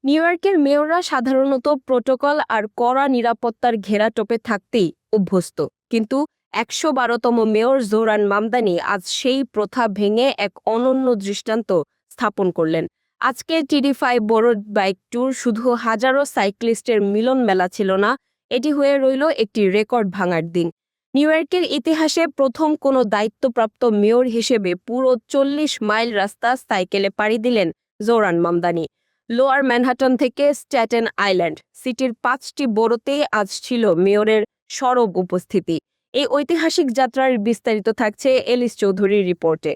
New ইয়র্কের মেয়ররা সাধারণত protocol আর কড়া নিরাপত্তার ঘেরাটোপে থাকতেই অভ্যস্ত, কিন্তু ১১২তম মেয়র জোহরান মামদানি আজ সেই প্রথা ভেঙে এক অনন্য দৃষ্টান্ত স্থাপন করলেন। আজকে টিডি5 বড় বাইক ট্যুর শুধু হাজারো সাইক্লিস্টের মিলন মেলা ছিল না, এটি হয়ে রইল একটি রেকর্ড ভাঙার দিন। নিউ ইয়র্কের ইতিহাসে প্রথম কোনো দায়িত্বপ্রাপ্ত মেয়র হিসেবে পুরো ৪০ মাইল রাস্তা সাইকেলে পাড়ি দিলেন জোহরান মামদানি। লোয়ার ম্যানহাটন থেকে স্ট্যাটেন আইল্যান্ড সিটির ৫টি বড়োতেই আজ ছিল মেয়রের সরব উপস্থিতি। এই ঐতিহাসিক যাত্রার বিস্তারিত থাকছে এলিস চৌধুরীর রিপোর্টে।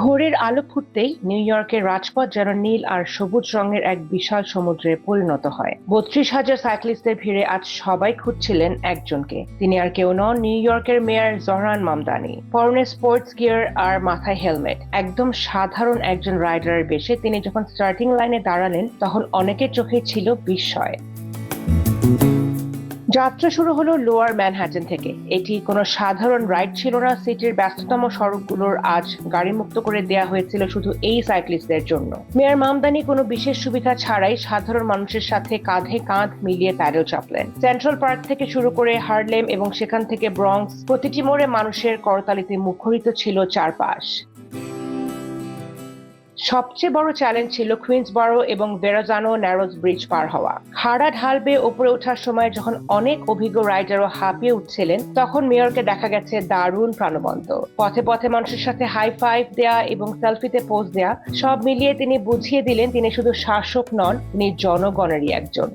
ভোরের আলো ফুটতেই নিউ ইয়র্কের রাজপথ যেন নীল আর সবুজ রঙের এক বিশাল সমুদ্রে পরিণত হয়। ৩২,০০০ সাইক্লিস্টের ভিড়ে আজ সবাই খুঁজছিলেন একজনকে। তিনি আর কেউ নন, নিউ ইয়র্কের মেয়র জোহরান মামদানি। পরনে স্পোর্টস গিয়ার আর মাথায় হেলমেট, একদম সাধারণ একজন রাইডারের বেশে তিনি যখন স্টার্টিং লাইনে দাঁড়ালেন তখন অনেকের চোখে ছিল বিস্ময়। যাত্রা শুরু হলো লোয়ার ম্যানহাটন থেকে। এটি কোনো সাধারণ রাইড ছিল না। সিটির ব্যস্ততম সড়কগুলোর আজ গাড়ি মুক্ত করে দেয়া হয়েছিল শুধু এই সাইক্লিস্টদের জন্য। মেয়র মামদানি কোনো বিশেষ সুবিধা ছাড়াই সাধারণ মানুষের সাথে কাঁধে কাঁধ মিলিয়ে প্যাডেল চাপলেন। সেন্ট্রাল পার্ক থেকে শুরু করে হার্লেম এবং সেখান থেকে ব্রঙ্কস, প্রতিটি মোড়ে মানুষের করতালিতে মুখরিত ছিল চারপাশ। সবচেয়ে বড় চ্যালেঞ্জ ছিল কুইন্সবরো এবং ভেরাজানো ন্যারোজ ব্রিজ পার হওয়া। খাড়া ঢাল বেয়ে উপরে ওঠার সময় যখন অনেক অভিজ্ঞ রাইডারও হাঁপিয়ে উঠছিলেন, তখন মেয়রকে দেখা গেছে দারুণ প্রাণবন্ত। পথে পথে মানুষের সাথে হাই ফাইভ দেয়া এবং সেলফিতে পোজ দেয়া, সব মিলিয়ে তিনি বুঝিয়ে দিলেন তিনি শুধু শাসক নন, তিনি জনগণেরই একজন।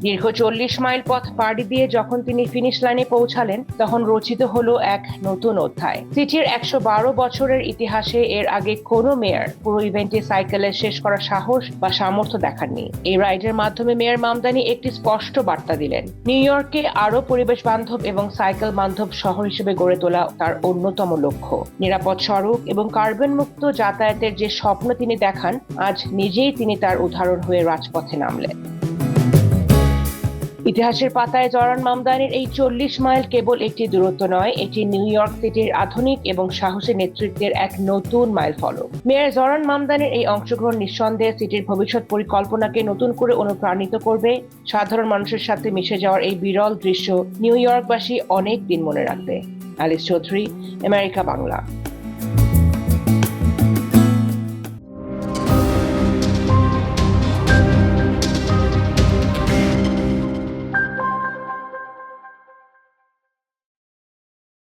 দীর্ঘ ৪০ মাইল পথ পাড়ি দিয়ে যখন তিনি ফিনিশ লাইনে পৌঁছালেন, তখন রচিত হলো এক নতুন অধ্যায়। সিটির ১১২ বছরের ইতিহাসে এর আগে কোনো মেয়র পুরো ইভেন্টে সাইকেলে শেষ করার সাহস বা সামর্থ্য দেখাননি। এই রাইডের মাধ্যমে মেয়র মামদানি একটি স্পষ্ট বার্তা দিলেন, নিউ ইয়র্ককে আরো পরিবেশ বান্ধব এবং সাইকেল বান্ধব শহর হিসেবে গড়ে তোলা তার অন্যতম লক্ষ্য। নিরাপদ সড়ক এবং কার্বন মুক্ত যাতায়াতের যে স্বপ্ন তিনি দেখান, আজ নিজেই তিনি তার উদাহরণ হয়ে রাজপথে নামলেন। ইতিহাসের পাতায় জোহরান মামদানির এই ৪০ মাইল কেবল একটি দূরত্ব নয়, এটি নিউ ইয়র্ক সিটির আধুনিক এবং সাহসী নেতৃত্বের এক নতুন মাইল ফলক। মেয়র জোহরান মামদানির এই অংশগ্রহণ নিঃসন্দেহে সিটির ভবিষ্যৎ পরিকল্পনাকে নতুন করে অনুপ্রাণিত করবে। সাধারণ মানুষের সাথে মিশে যাওয়ার এই বিরল দৃশ্য নিউ ইয়র্কবাসী অনেক দিন মনে রাখবে। Alice Chowdhury, America Bangla.